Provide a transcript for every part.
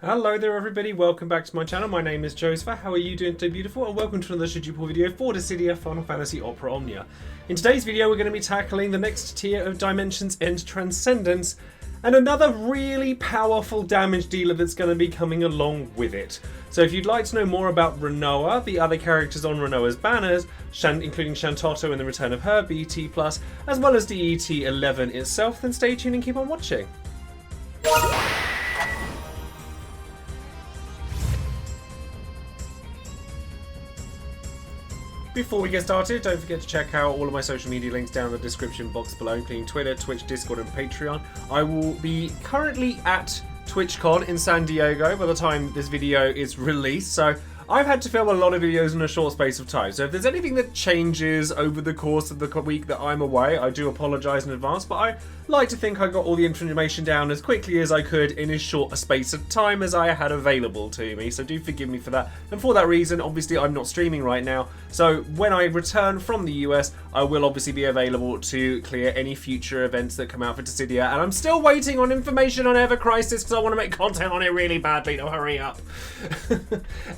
Hello there everybody, welcome back to my channel. My name is Joesephyr. How are you doing today, beautiful? And welcome to another Should You Pull video for Dissidia Opera Omnia. In today's video we're going to be tackling the next tier of Dimensions and Transcendence, and another really powerful damage dealer that's going to be coming along with it. So if you'd like to know more about Rinoa, the other characters on Rinoa's banners, including Shantotto and the return of her BT+, as well as DET11 itself, then stay tuned and keep on watching. Before we get started, don't forget to check out all of my social media links down in the description box below, including Twitter, Twitch, Discord and Patreon. I will be currently at TwitchCon in San Diego by the time this video is released, so I've had to film a lot of videos in a short space of time. So if there's anything that changes over the course of the week that I'm away, I do apologise in advance, but I like to think I got all the information down as quickly as I could in as short a space of time as I had available to me, so do forgive me for that. And for that reason, obviously I'm not streaming right now, so when I return from the US, I will obviously be available to clear any future events that come out for Dissidia, and I'm still waiting on information on Ever Crisis because I want to make content on it really badly, so hurry up.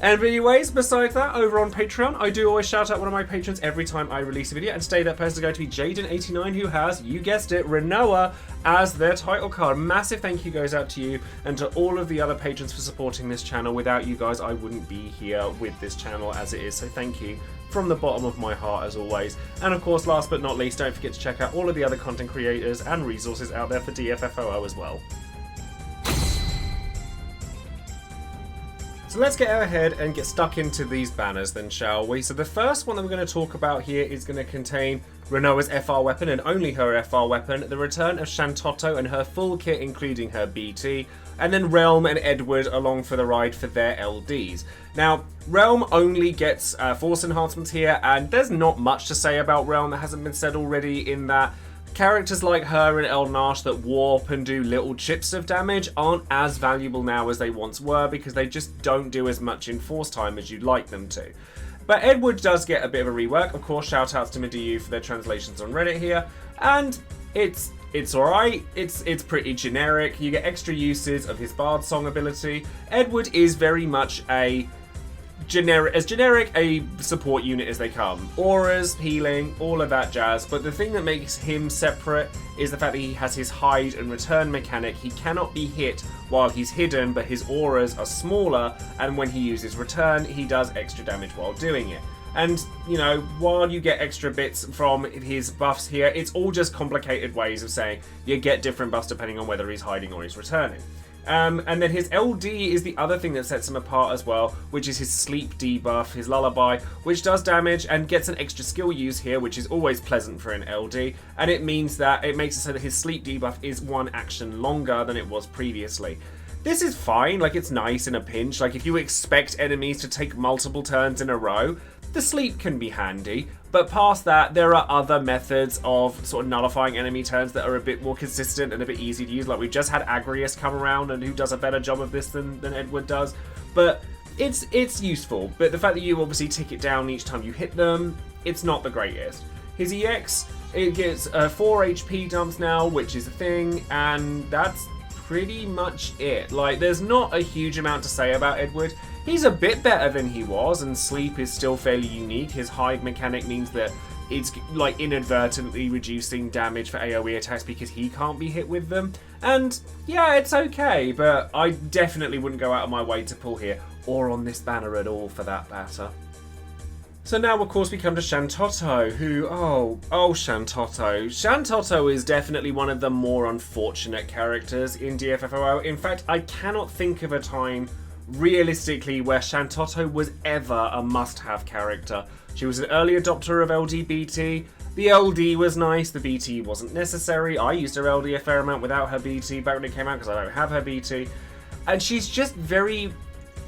And anyways, besides that, over on Patreon, I do always shout out one of my patrons every time I release a video, and today that person is going to be Jaden89, who has, you guessed it, Rinoa as their title card. Massive thank you goes out to you and to all of the other patrons for supporting this channel. Without you guys, I wouldn't be here with this channel as it is, so thank you from the bottom of my heart as always. And of course, last but not least, don't forget to check out all of the other content creators and resources out there for DFFOO as well. So let's get ahead and get stuck into these banners then, shall we? So the first one that we're going to talk about here is going to contain Rinoa's FR weapon and only her FR weapon, the return of Shantotto and her full kit including her BT, and then Realm and Edward along for the ride for their LDs. Now, Realm only gets force enhancements here, and there's not much to say about Realm that hasn't been said already, in that characters like her and Elnash that warp and do little chips of damage aren't as valuable now as they once were because they just don't do as much in force time as you'd like them to. But Edward does get a bit of a rework. Of course, shout outs to Mediu for their translations on Reddit here, and it's alright, it's pretty generic. You get extra uses of his Bard Song ability. Edward is very much a generic a support unit as they come. Auras, healing, all of that jazz, but the thing that makes him separate is the fact that he has his hide and return mechanic. He cannot be hit while he's hidden, but his auras are smaller, and when he uses return, he does extra damage while doing it. And, you know, while you get extra bits from his buffs here, it's all just complicated ways of saying you get different buffs depending on whether he's hiding or he's returning. And then his LD is the other thing that sets him apart as well, which is his sleep debuff, his lullaby, which does damage and gets an extra skill use here, which is always pleasant for an LD, and it means that it makes it so that his sleep debuff is one action longer than it was previously. This is fine, like it's nice in a pinch, like if you expect enemies to take multiple turns in a row, the sleep can be handy, but past that, there are other methods of sort of nullifying enemy turns that are a bit more consistent and a bit easy to use. Like, we've just had Agrias come around and who does a better job of this than Edward does. But it's useful. But the fact that you obviously tick it down each time you hit them, it's not the greatest. His EX, it gets 4 HP dumps now, which is a thing, and that's pretty much it. Like, there's not a huge amount to say about Edward. He's a bit better than he was, and sleep is still fairly unique. His hide mechanic means that it's like inadvertently reducing damage for AoE attacks because he can't be hit with them. And yeah, it's okay, but I definitely wouldn't go out of my way to pull here, or on this banner at all for that matter. So now, of course, we come to Shantotto, who, oh, Shantotto. Shantotto is definitely one of the more unfortunate characters in DFFOO. In fact, I cannot think of a time realistically where Shantotto was ever a must-have character. She was an early adopter of LD-BT. The LD was nice, the BT wasn't necessary. I used her LD a fair amount without her BT back when it came out because I don't have her BT. And she's just very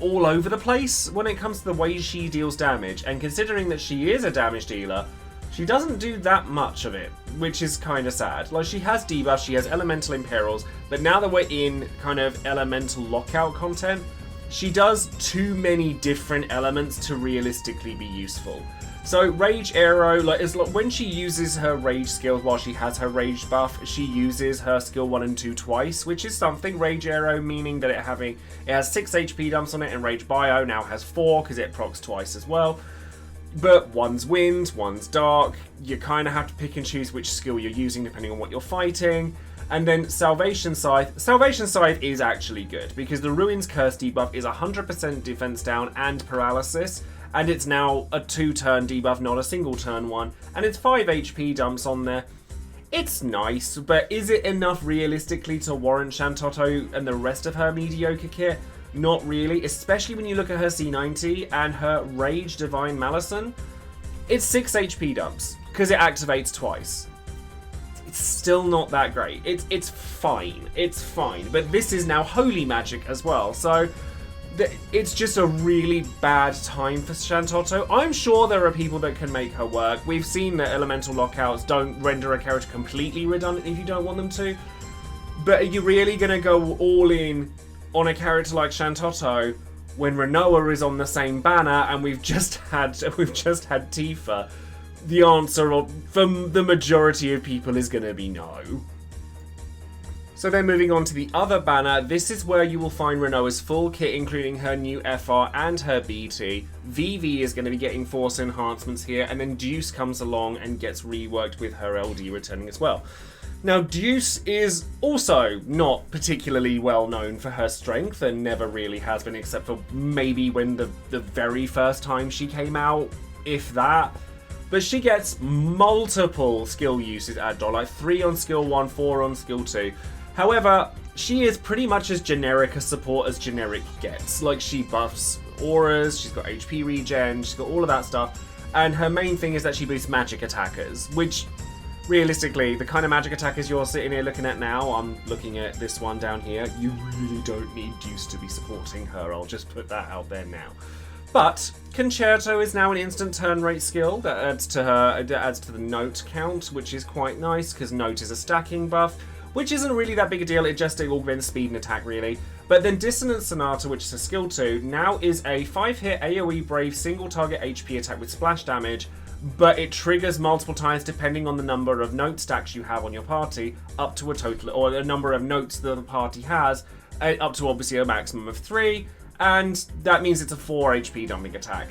all over the place when it comes to the way she deals damage. And considering that she is a damage dealer, she doesn't do that much of it, which is kind of sad. Like, she has debuffs, she has elemental imperils, but now that we're in kind of elemental lockout content, she does too many different elements to realistically be useful. So Rage Arrow, like when she uses her Rage skill while she has her Rage buff, she uses her skill 1 and 2 twice, which is something. Rage Arrow meaning that it has 6 HP dumps on it, and Rage Bio now has 4 because it procs twice as well. But one's wind, one's dark. You kind of have to pick and choose which skill you're using depending on what you're fighting. And then Salvation Scythe. Salvation Scythe is actually good because the Ruin's Curse debuff is 100% defense down and paralysis. And it's now a 2-turn debuff, not a single turn one. And it's 5 HP dumps on there. It's nice, but is it enough realistically to warrant Shantotto and the rest of her mediocre kit? Not really, especially when you look at her C90 and her Rage Divine Malison. It's 6 HP dumps, because it activates twice. It's still not that great. It's fine. It's fine. But this is now Holy Magic as well, so it's just a really bad time for Shantotto. I'm sure there are people that can make her work. We've seen that elemental lockouts don't render a character completely redundant if you don't want them to. But are you really going to go all in on a character like Shantotto when Rinoa is on the same banner and we've just had Tifa? The answer from the majority of people is going to be no. So then moving on to the other banner, this is where you will find Rinoa's full kit, including her new FR and her BT. Vivi is going to be getting force enhancements here, and then Deuce comes along and gets reworked with her LD returning as well. Now, Deuce is also not particularly well known for her strength, and never really has been, except for maybe when the very first time she came out, if that. But she gets multiple skill uses added on, like 3 on skill 1, 4 on skill 2. However, she is pretty much as generic a support as generic gets. Like, she buffs auras, she's got HP regen, she's got all of that stuff, and her main thing is that she boosts magic attackers, which, realistically, the kind of magic attackers you're sitting here looking at now, I'm looking at this one down here, you really don't need Deuce to be supporting her, I'll just put that out there now. But Concerto is now an instant turn rate skill that adds to the note count, which is quite nice, because note is a stacking buff, which isn't really that big a deal, it just augments speed and attack really. But then Dissonant Sonata, which is a skill 2, now is a 5-hit AoE Brave single target HP attack with splash damage, but it triggers multiple times depending on the number of note stacks you have on your party, up to a total, or the number of notes that the party has, up to obviously a maximum of 3, and that means it's a 4 HP dumping attack.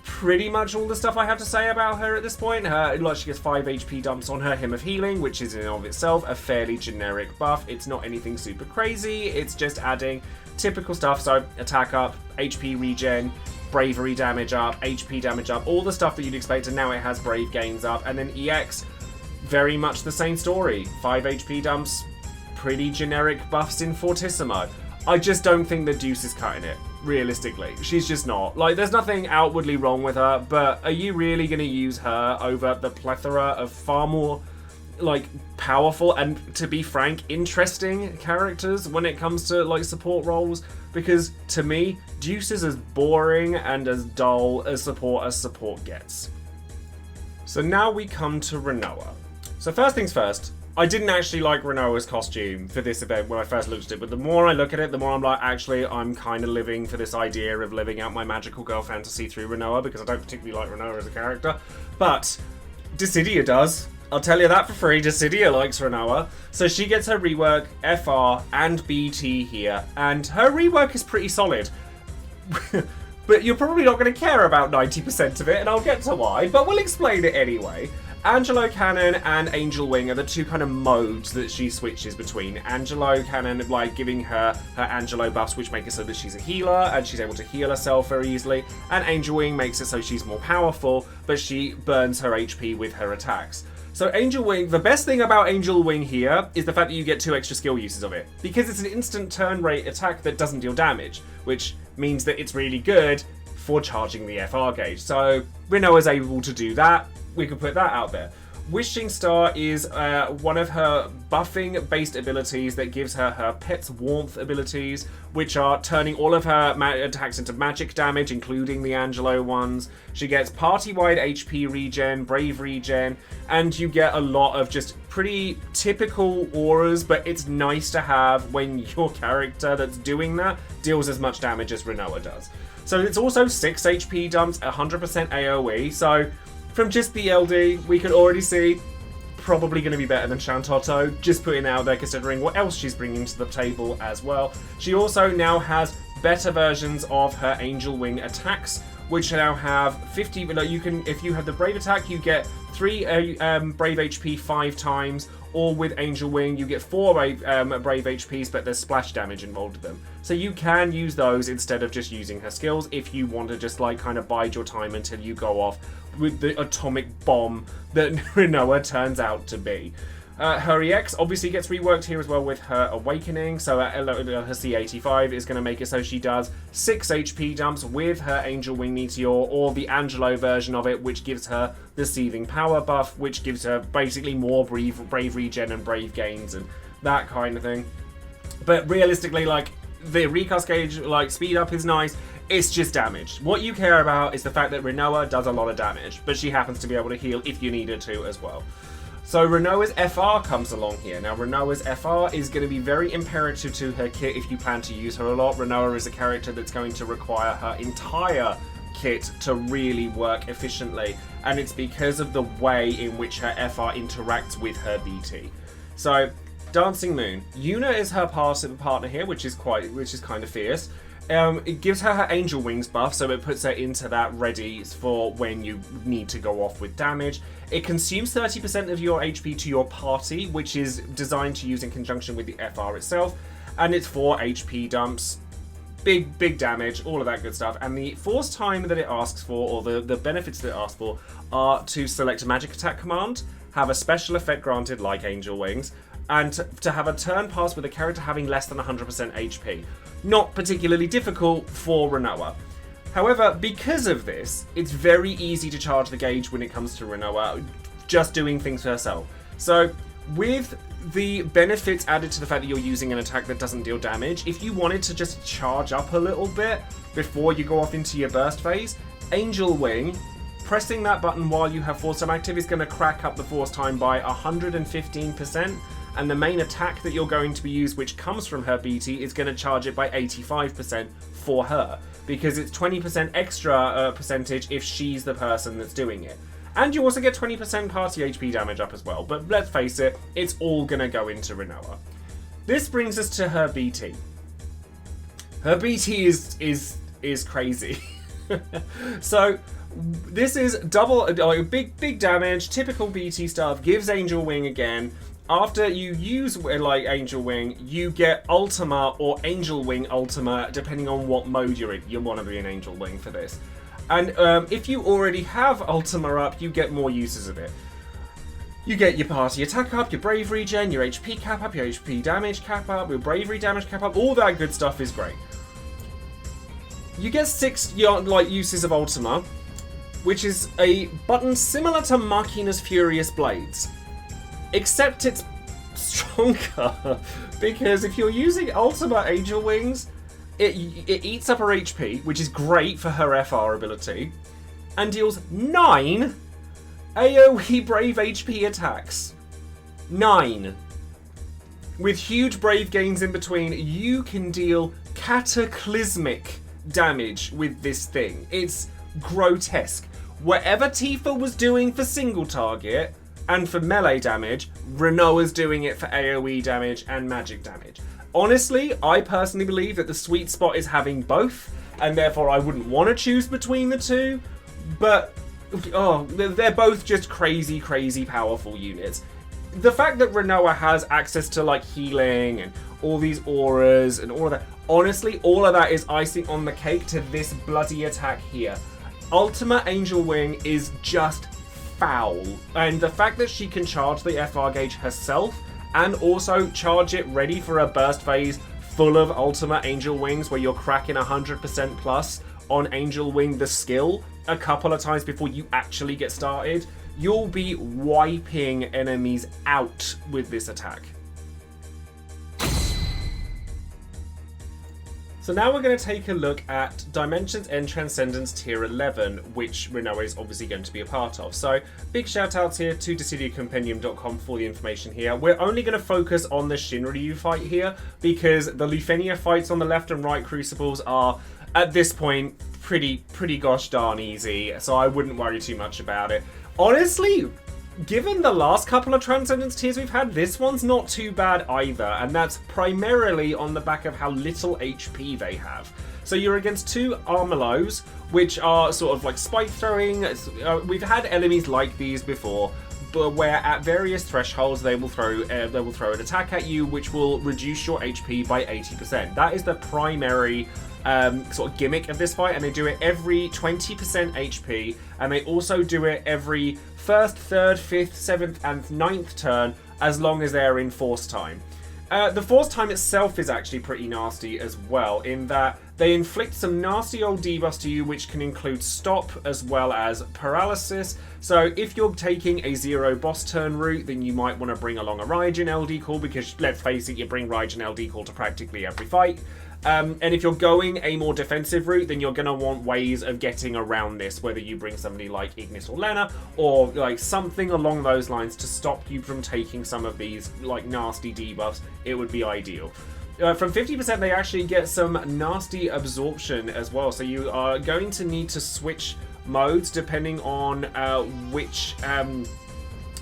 Pretty much all the stuff I have to say about her at this point. She gets 5 HP dumps on her Hymn of Healing, which is in and of itself a fairly generic buff. It's not anything super crazy, it's just adding typical stuff, so attack up, HP regen, bravery damage up, HP damage up, all the stuff that you'd expect, and now it has brave gains up. And then EX, very much the same story. 5 HP dumps, pretty generic buffs in Fortissimo. I just don't think that Deuce is cutting it. Realistically, she's just not. Like, there's nothing outwardly wrong with her, but are you really going to use her over the plethora of far more, like, powerful and, to be frank, interesting characters when it comes to, like, support roles? Because, to me, Deuce is as boring and as dull as support gets. So now we come to Rinoa. So first things first, I didn't actually like Rinoa's costume for this event when I first looked at it, but the more I look at it, the more I'm like, actually, I'm kind of living for this idea of living out my magical girl fantasy through Rinoa, because I don't particularly like Rinoa as a character. But Dissidia does. I'll tell you that for free. Dissidia likes Rinoa. So she gets her rework, FR, and BT here, and her rework is pretty solid. But you're probably not going to care about 90% of it, and I'll get to why, but we'll explain it anyway. Angelo Cannon and Angel Wing are the two kind of modes that she switches between. Angelo Cannon, like, giving her Angelo buffs, which make it so that she's a healer, and she's able to heal herself very easily. And Angel Wing makes it so she's more powerful, but she burns her HP with her attacks. So Angel Wing, the best thing about Angel Wing here is the fact that you get 2 extra skill uses of it. Because it's an instant turn rate attack that doesn't deal damage, which means that it's really good for charging the FR gauge. So Rinoa is able to do that. We can put that out there. Wishing Star is one of her buffing-based abilities that gives her her Pet's Warmth abilities, which are turning all of her attacks into magic damage, including the Angelo ones. She gets party-wide HP regen, Brave regen, and you get a lot of just pretty typical auras, but it's nice to have when your character that's doing that deals as much damage as Rinoa does. So it's also 6 HP dumps, 100% AoE, so from just the LD, we can already see probably going to be better than Shantotto, just putting it out there considering what else she's bringing to the table as well. She also now has better versions of her Angel Wing attacks, which now have 50, you can, if you have the Brave attack, you get 3 Brave HP 5 times, or with Angel Wing, you get 4 Brave HPs, but there's splash damage involved with them. So you can use those instead of just using her skills if you want to just like kind of bide your time until you go off with the atomic bomb that Rinoa turns out to be. Her EX obviously gets reworked here as well with her Awakening, so her C85 is going to make it so she does 6 HP dumps with her Angel Wing Meteor, or the Angelo version of it, which gives her the Seething Power buff, which gives her basically more Brave regen and Brave gains and that kind of thing. But realistically, like, the recast gauge, like, speed up is nice. It's just damage. What you care about is the fact that Rinoa does a lot of damage, but she happens to be able to heal if you need her to as well. So Rinoa's FR comes along here. Now Rinoa's FR is going to be very imperative to her kit if you plan to use her a lot. Rinoa is a character that's going to require her entire kit to really work efficiently, and it's because of the way in which her FR interacts with her BT. So Dancing Moon. Yuna is her partner here, which is kind of fierce. It gives her her Angel Wings buff, so it puts her into that ready for when you need to go off with damage. It consumes 30% of your HP to your party, which is designed to use in conjunction with the FR itself, and it's 4 HP dumps. Big damage, all of that good stuff. And the force time that it asks for, or the benefits that it asks for, are to select a magic attack command, have a special effect granted like Angel Wings, and to have a turn pass with a character having less than 100% HP. Not particularly difficult for Rinoa. However, because of this, it's very easy to charge the gauge when it comes to Rinoa, just doing things for herself. So, with the benefits added to the fact that you're using an attack that doesn't deal damage, if you wanted to just charge up a little bit before you go off into your burst phase, Angel Wing, pressing that button while you have force time active is going to crack up the force time by 115%. And the main attack that you're going to be used, which comes from her BT, is going to charge it by 85% for her, because it's 20% extra percentage if she's the person that's doing it. And you also get 20% party HP damage up as well, but let's face it, it's all going to go into Rinoa. This brings us to her BT. Her BT is crazy. So this is double, big damage, typical BT stuff, gives Angel Wing again. After you use like Angel Wing, you get Ultima or Angel Wing Ultima, depending on what mode you're in. You'll want to be an Angel Wing for this. And if you already have Ultima up, you get more uses of it. You get your party attack up, your Brave regen, your HP cap up, your HP damage cap up, your Bravery damage cap up, all that good stuff is great. You get 6 uses of Ultima, which is a button similar to Machina's Furious Blades. Except it's stronger, because if you're using Ultima Angel Wings, it eats up her HP, which is great for her FR ability, and deals 9 AoE Brave HP attacks. 9. With huge Brave gains in between, you can deal cataclysmic damage with this thing. It's grotesque. Whatever Tifa was doing for single target, and for melee damage, Rinoa's doing it for AoE damage and magic damage. Honestly, I personally believe that the sweet spot is having both, and therefore I wouldn't want to choose between the two, but they're both just crazy powerful units. The fact that Rinoa has access to like healing and all these auras and all of that, honestly, all of that is icing on the cake to this bloody attack here. Ultima Angel Wing is just foul, and the fact that she can charge the FR gauge herself and also charge it ready for a burst phase full of Ultima Angel Wings where you're cracking 100% plus on Angel Wing the skill a couple of times before you actually get started, you'll be wiping enemies out with this attack. So now we're going to take a look at Dimensions End Transcendence Tier 11, which Rinoa is obviously going to be a part of. So big shout outs here to DissidiaCompendium.com for the information here. We're only going to focus on the Shinryu fight here, because the Lufenia fights on the left and right Crucibles are, at this point, pretty gosh darn easy, so I wouldn't worry too much about it. Honestly, given the last couple of Transcendence tiers we've had, this one's not too bad either, and that's primarily on the back of how little HP they have. So you're against two Armallows, which are sort of like spike throwing. We've had enemies like these before, but where at various thresholds they will throw an attack at you, which will reduce your HP by 80%. That is the primary sort of gimmick of this fight, and they do it every 20% HP, and they also do it every 1st, 3rd, 5th, 7th, and 9th turn, as long as they're in force time. The force time itself is actually pretty nasty as well, in that they inflict some nasty old debuffs to you, which can include stop as well as paralysis. So if you're taking a 0 boss turn route, then you might want to bring along a Raijin LD call, because let's face it, you bring Raijin LD call to practically every fight. And if you're going a more defensive route, then you're going to want ways of getting around this, whether you bring somebody like Ignis or Lena, or like something along those lines to stop you from taking some of these like nasty debuffs. It would be ideal. From 50%, they actually get some nasty absorption as well, so you are going to need to switch modes depending on which end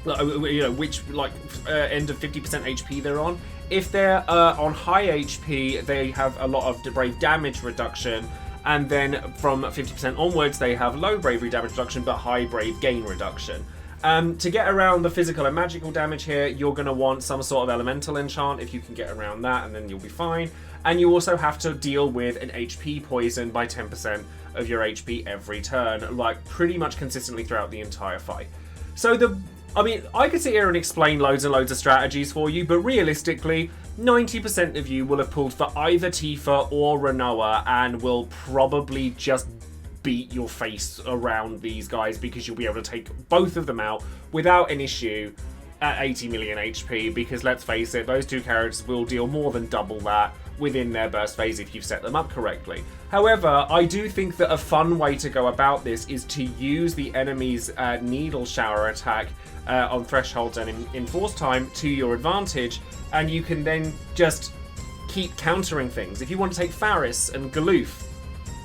of 50% HP they're on. If they're on high HP, they have a lot of brave damage reduction, and then from 50% onwards, they have low bravery damage reduction but high brave gain reduction. To get around the physical and magical damage here, you're going to want some sort of elemental enchant if you can get around that, and then you'll be fine. And you also have to deal with an HP poison by 10% of your HP every turn, like pretty much consistently throughout the entire fight. So I could sit here and explain loads and loads of strategies for you, but realistically, 90% of you will have pulled for either Tifa or Rinoa and will probably just beat your face around these guys, because you'll be able to take both of them out without an issue at 80 million HP, because let's face it, those two characters will deal more than double that within their burst phase if you've set them up correctly. However, I do think that a fun way to go about this is to use the enemy's needle shower attack on thresholds and in force time to your advantage, and you can then just keep countering things. If you want to take Faris and Galoof,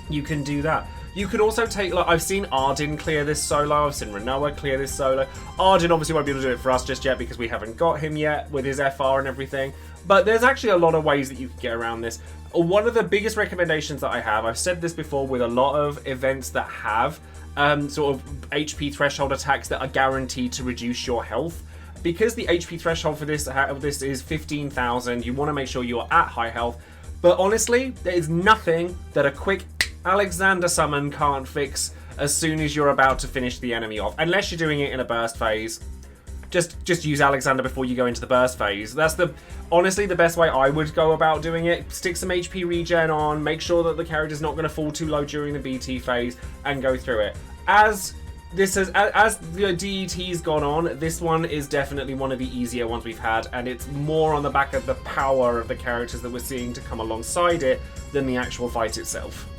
you can do that. You could also take, like, I've seen Arden clear this solo, I've seen Rinoa clear this solo. Arden obviously won't be able to do it for us just yet because we haven't got him yet with his FR and everything. But there's actually a lot of ways that you can get around this. One of the biggest recommendations that I have, I've said this before with a lot of events that have sort of HP threshold attacks that are guaranteed to reduce your health. Because the HP threshold for this is 15,000, you want to make sure you're at high health. But honestly, there is nothing that a quick Alexander summon can't fix as soon as you're about to finish the enemy off. Unless you're doing it in a burst phase. Just use Alexander before you go into the burst phase. That's honestly the best way I would go about doing it. Stick some HP regen on, make sure that the character's not going to fall too low during the BT phase, and go through it. As the DET's gone on, this one is definitely one of the easier ones we've had, and it's more on the back of the power of the characters that we're seeing to come alongside it than the actual fight itself.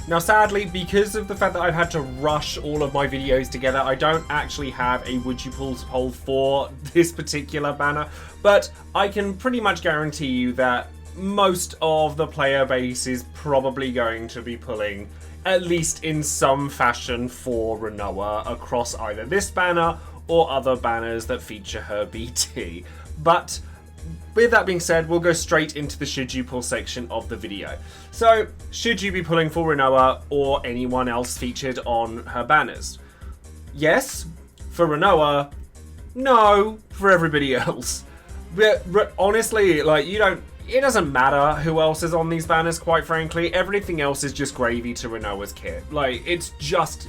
Now sadly, because of the fact that I've had to rush all of my videos together, I don't actually have a would you pull poll for this particular banner, but I can pretty much guarantee you that most of the player base is probably going to be pulling, at least in some fashion, for Rinoa across either this banner or other banners that feature her BT. But with that being said, we'll go straight into the should you pull section of the video. So, should you be pulling for Rinoa or anyone else featured on her banners? Yes, for Rinoa. No, for everybody else. But honestly, like, it doesn't matter who else is on these banners, quite frankly. Everything else is just gravy to Rinoa's kit. Like, it's just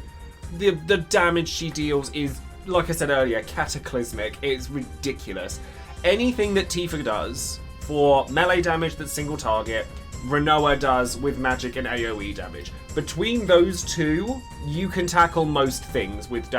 the damage she deals is, like I said earlier, cataclysmic. It's ridiculous. Anything that Tifa does for melee damage that's single target, Rinoa does with magic and AoE damage. Between those two, you can tackle most things with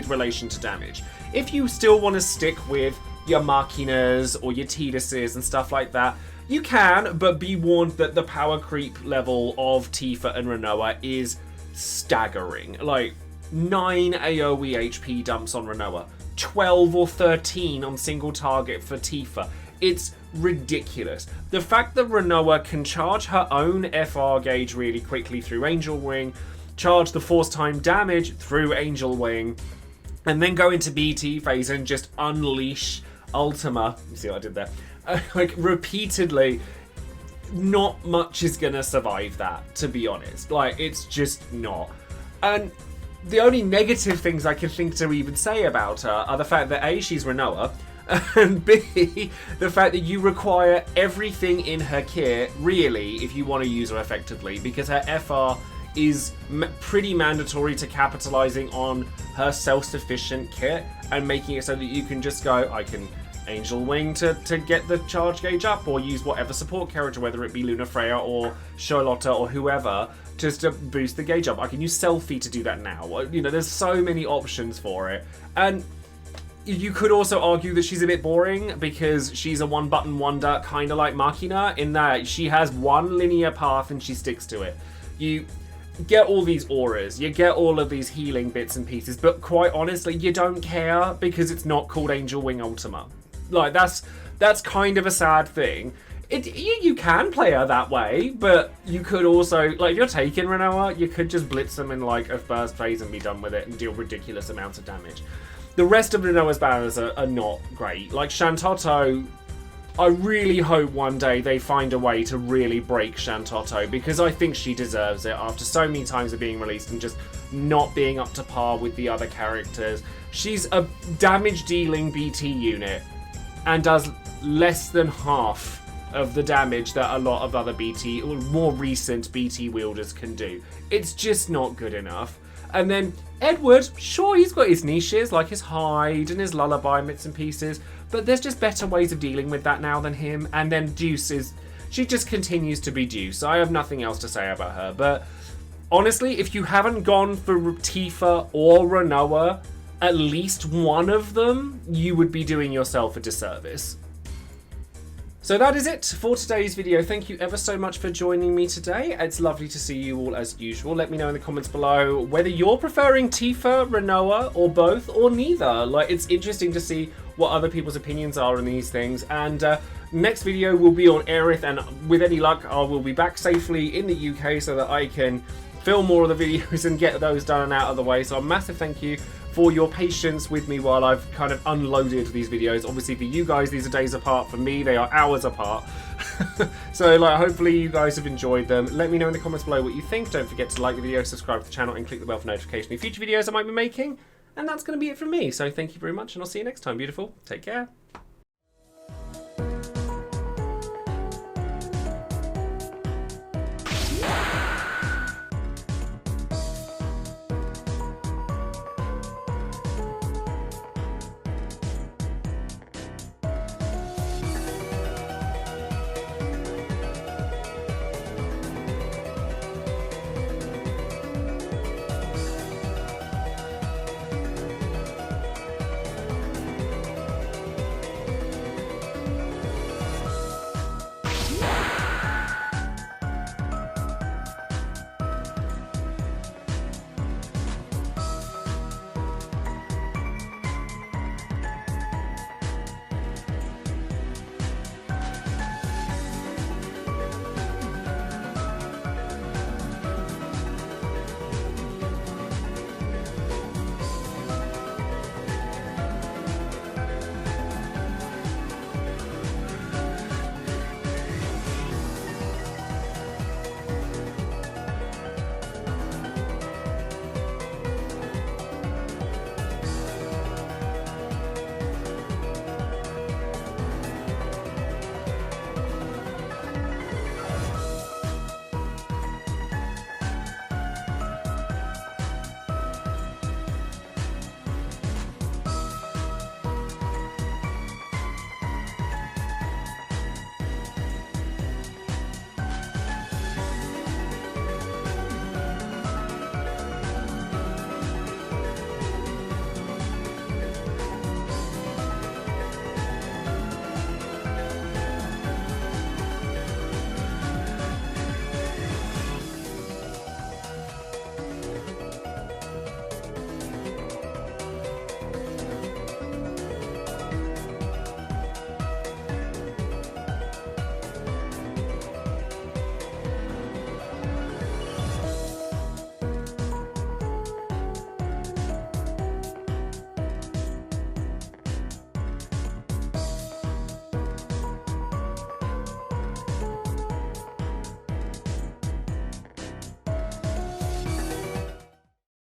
relation to damage. If you still want to stick with your Machinas or your Tiduses and stuff like that, you can, but be warned that the power creep level of Tifa and Rinoa is staggering. Like, 9 AoE HP dumps on Rinoa, 12 or 13 on single target for Tifa. It's ridiculous. The fact that Rinoa can charge her own FR gauge really quickly through Angel Wing, charge the force time damage through Angel Wing, and then go into BT phase and just unleash Ultima. You see what I did there? Like, repeatedly, not much is gonna survive that, to be honest. Like, it's just not. And the only negative things I can think to even say about her are the fact that A, she's Rinoa, and B, the fact that you require everything in her kit, really, if you want to use her effectively, because her FR is pretty mandatory to capitalizing on her self-sufficient kit and making it so that you can just go, I can Angel Wing to get the charge gauge up, or use whatever support character, whether it be Luna Freya or Charlotte or whoever, just to boost the gauge up. I can use Selfie to do that now. You know, there's so many options for it. And you could also argue that she's a bit boring because she's a one-button wonder, kind of like Machina, in that she has one linear path and she sticks to it. You get all these auras, you get all of these healing bits and pieces, but quite honestly, you don't care because it's not called Angel Wing Ultima. Like, that's kind of a sad thing. You can play her that way, but you could also, like, if you're taking Rinoa, you could just blitz them in, like, a first phase and be done with it and deal ridiculous amounts of damage. The rest of Rinoa's banners are not great. Like, Shantotto, I really hope one day they find a way to really break Shantotto, because I think she deserves it after so many times of being released and just not being up to par with the other characters. She's a damage-dealing BT unit and does less than half of the damage that a lot of other BT, or more recent BT wielders can do. It's just not good enough. And then Edward, sure, he's got his niches, like his hide and his lullaby bits and pieces, but there's just better ways of dealing with that now than him. And then Deuce she just continues to be Deuce. I have nothing else to say about her. But honestly, if you haven't gone for Tifa or Rinoa, at least one of them, you would be doing yourself a disservice. So that is it for today's video. Thank you ever so much for joining me today. It's lovely to see you all as usual. Let me know in the comments below whether you're preferring Tifa, Rinoa, or both, or neither. Like, it's interesting to see what other people's opinions are on these things. And next video will be on Aerith, and with any luck, I will be back safely in the UK so that I can film more of the videos and get those done and out of the way. So a massive thank you for your patience with me while I've kind of unloaded these videos. Obviously for you guys, these are days apart. For me, they are hours apart. So like, hopefully you guys have enjoyed them. Let me know in the comments below what you think. Don't forget to like the video, subscribe to the channel, and click the bell for notification of future videos I might be making. And that's going to be it from me. So thank you very much, and I'll see you next time, beautiful. Take care.